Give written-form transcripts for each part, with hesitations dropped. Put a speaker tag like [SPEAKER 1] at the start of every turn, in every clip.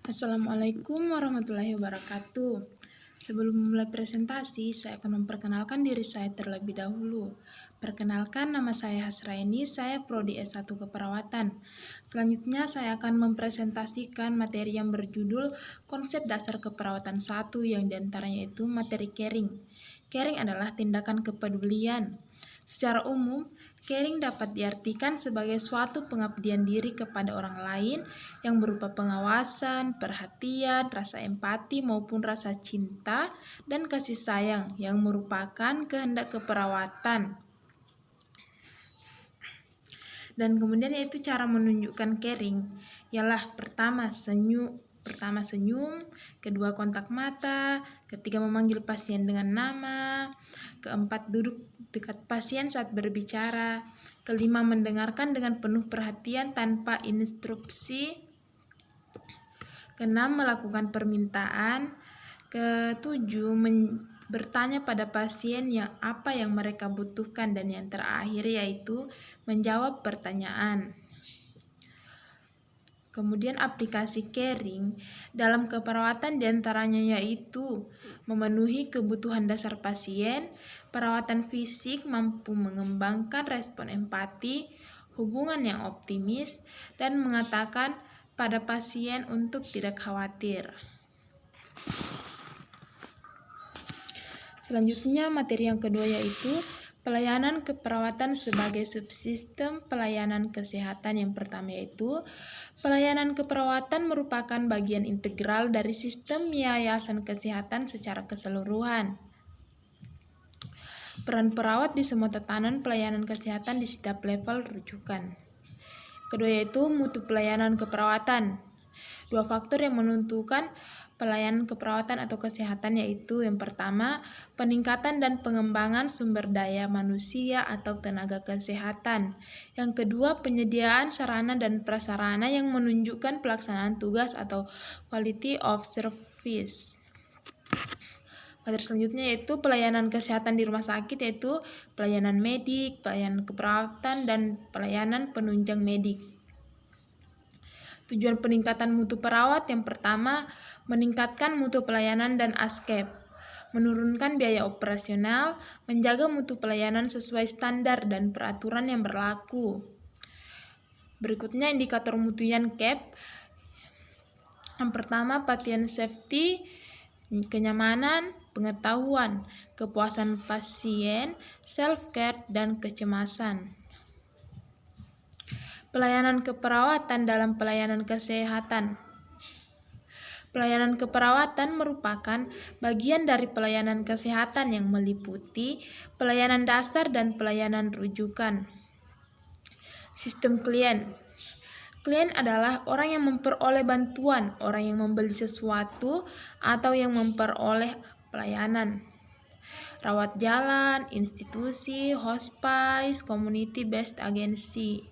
[SPEAKER 1] Assalamualaikum warahmatullahi wabarakatuh. Sebelum memulai presentasi, saya akan memperkenalkan diri saya terlebih dahulu. Perkenalkan, nama saya Hasraini, saya Prodi S1 Keperawatan. Selanjutnya, saya akan mempresentasikan materi yang berjudul Konsep Dasar Keperawatan 1, yang diantaranya itu materi caring. Caring adalah tindakan kepedulian. Secara umum, caring dapat diartikan sebagai suatu pengabdian diri kepada orang lain yang berupa pengawasan, perhatian, rasa empati maupun rasa cinta dan kasih sayang yang merupakan kehendak keperawatan. Dan kemudian yaitu cara menunjukkan caring ialah pertama senyum, kedua kontak mata, ketiga memanggil pasien dengan nama, keempat duduk dekat pasien saat berbicara, kelima mendengarkan dengan penuh perhatian tanpa instruksi, keenam melakukan permintaan, ketujuh bertanya pada pasien apa yang mereka butuhkan, dan yang terakhir yaitu menjawab pertanyaan. Kemudian aplikasi caring dalam keperawatan diantaranya yaitu memenuhi kebutuhan dasar pasien, perawatan fisik mampu mengembangkan respon empati, hubungan yang optimis, dan mengatakan pada pasien untuk tidak khawatir. Selanjutnya materi yang kedua yaitu pelayanan keperawatan sebagai subsistem pelayanan kesehatan. Yang pertama yaitu pelayanan keperawatan merupakan bagian integral dari sistem yayasan kesehatan secara keseluruhan. Peran perawat di semua tatanan pelayanan kesehatan di setiap level rujukan. Kedua yaitu mutu pelayanan keperawatan. Dua faktor yang menentukan pelayanan keperawatan atau kesehatan yaitu yang pertama, peningkatan dan pengembangan sumber daya manusia atau tenaga kesehatan. Yang kedua, penyediaan sarana dan prasarana yang menunjukkan pelaksanaan tugas atau quality of service. Materi selanjutnya yaitu pelayanan kesehatan di rumah sakit, yaitu pelayanan medik, pelayanan keperawatan, dan pelayanan penunjang medik. Tujuan peningkatan mutu perawat yang pertama, meningkatkan mutu pelayanan dan ASKEP, menurunkan biaya operasional, menjaga mutu pelayanan sesuai standar dan peraturan yang berlaku. Berikutnya indikator mutu YANCAP. Yang pertama, patient safety, kenyamanan, pengetahuan, kepuasan pasien, self-care, dan kecemasan. Pelayanan keperawatan dalam pelayanan kesehatan. Pelayanan keperawatan merupakan bagian dari pelayanan kesehatan yang meliputi pelayanan dasar dan pelayanan rujukan. Sistem klien. Klien adalah orang yang memperoleh bantuan, orang yang membeli sesuatu, atau yang memperoleh pelayanan. Rawat jalan, institusi, hospice, community-based agency.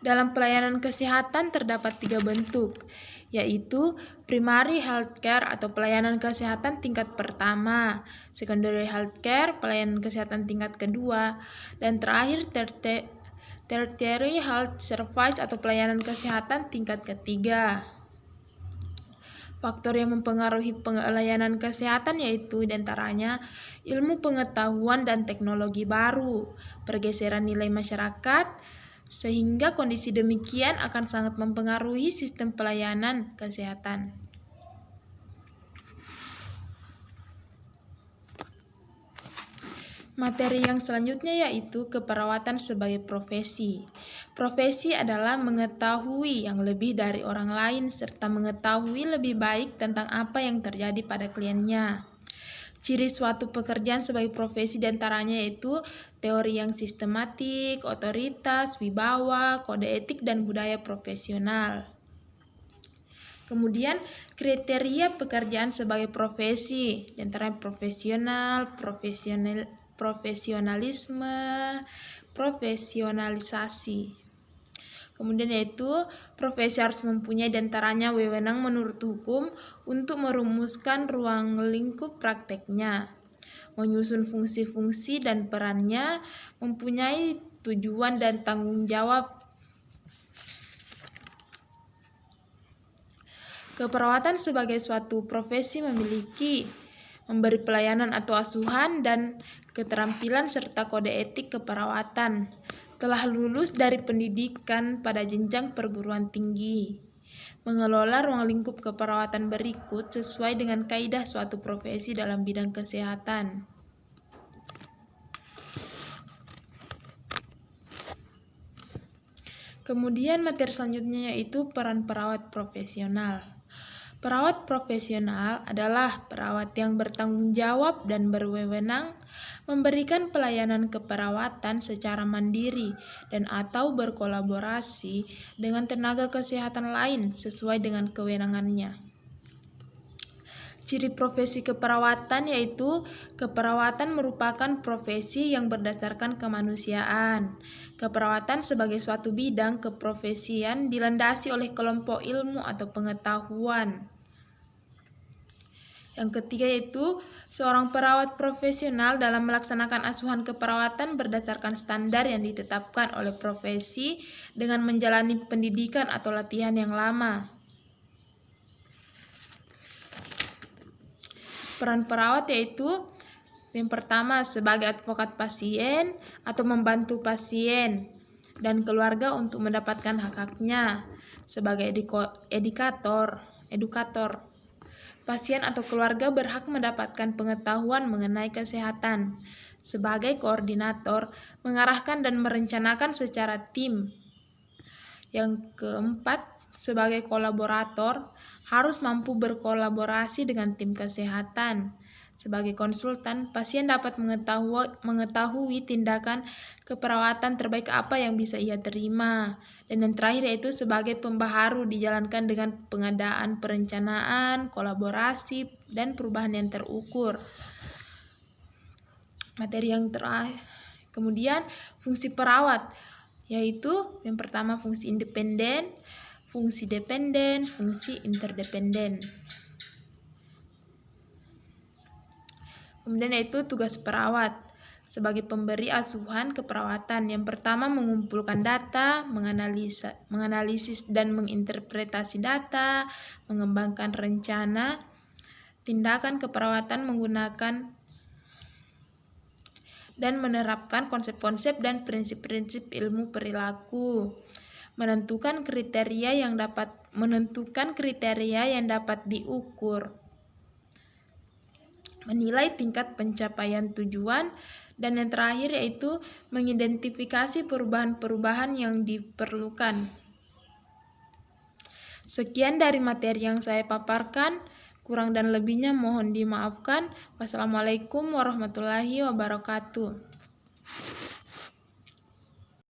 [SPEAKER 1] Dalam pelayanan kesehatan terdapat 3 bentuk, yaitu primary healthcare atau pelayanan kesehatan tingkat pertama, secondary healthcare, pelayanan kesehatan tingkat kedua, dan terakhir tertiary health service atau pelayanan kesehatan tingkat ketiga. Faktor yang mempengaruhi pelayanan kesehatan yaitu diantaranya ilmu pengetahuan dan teknologi baru, pergeseran nilai masyarakat, sehingga kondisi demikian akan sangat mempengaruhi sistem pelayanan kesehatan. Materi yang selanjutnya yaitu keperawatan sebagai profesi. Profesi adalah mengetahui yang lebih dari orang lain serta mengetahui lebih baik tentang apa yang terjadi pada kliennya. Ciri suatu pekerjaan sebagai profesi diantaranya yaitu teori yang sistematik, otoritas, wibawa, kode etik, dan budaya profesional. Kemudian kriteria pekerjaan sebagai profesi, diantaranya profesionalisme, profesionalisasi. Kemudian yaitu profesi harus mempunyai diantaranya wewenang menurut hukum untuk merumuskan ruang lingkup prakteknya, menyusun fungsi-fungsi dan perannya, mempunyai tujuan dan tanggung jawab Keperawatan sebagai suatu profesi memiliki memberi pelayanan atau asuhan dan keterampilan serta kode etik keperawatan. Telah lulus dari pendidikan pada jenjang perguruan tinggi. Mengelola ruang lingkup keperawatan berikut sesuai dengan kaidah suatu profesi dalam bidang kesehatan. Kemudian materi selanjutnya yaitu peran perawat profesional. Perawat profesional adalah perawat yang bertanggung jawab dan berwenang memberikan pelayanan keperawatan secara mandiri dan atau berkolaborasi dengan tenaga kesehatan lain sesuai dengan kewenangannya. Ciri profesi keperawatan yaitu keperawatan merupakan profesi yang berdasarkan kemanusiaan. Keperawatan sebagai suatu bidang keprofesian dilandasi oleh kelompok ilmu atau pengetahuan. Yang ketiga yaitu seorang perawat profesional dalam melaksanakan asuhan keperawatan berdasarkan standar yang ditetapkan oleh profesi dengan menjalani pendidikan atau latihan yang lama. Peran perawat yaitu yang pertama sebagai advokat pasien atau membantu pasien dan keluarga untuk mendapatkan hak-haknya. Sebagai edukator. Pasien atau keluarga berhak mendapatkan pengetahuan mengenai kesehatan. Sebagai koordinator, mengarahkan dan merencanakan secara tim. Yang keempat, sebagai kolaborator, harus mampu berkolaborasi dengan tim kesehatan. Sebagai konsultan, pasien dapat mengetahui tindakan keperawatan terbaik apa yang bisa ia terima. Dan yang terakhir yaitu sebagai pembaharu dijalankan dengan pengadaan perencanaan, kolaborasi, dan perubahan yang terukur. Materi yang terakhir. Kemudian fungsi perawat yaitu yang pertama fungsi independen, fungsi dependen, fungsi interdependen. Kemudian yaitu tugas perawat sebagai pemberi asuhan keperawatan. Yang pertama mengumpulkan data, menganalisis dan menginterpretasi data, mengembangkan rencana, tindakan keperawatan menggunakan dan menerapkan konsep-konsep dan prinsip-prinsip ilmu perilaku. Menentukan kriteria yang dapat diukur. Menilai tingkat pencapaian tujuan, dan yang terakhir yaitu mengidentifikasi perubahan-perubahan yang diperlukan. Sekian dari materi yang saya paparkan, kurang dan lebihnya mohon dimaafkan. Wassalamualaikum warahmatullahi wabarakatuh.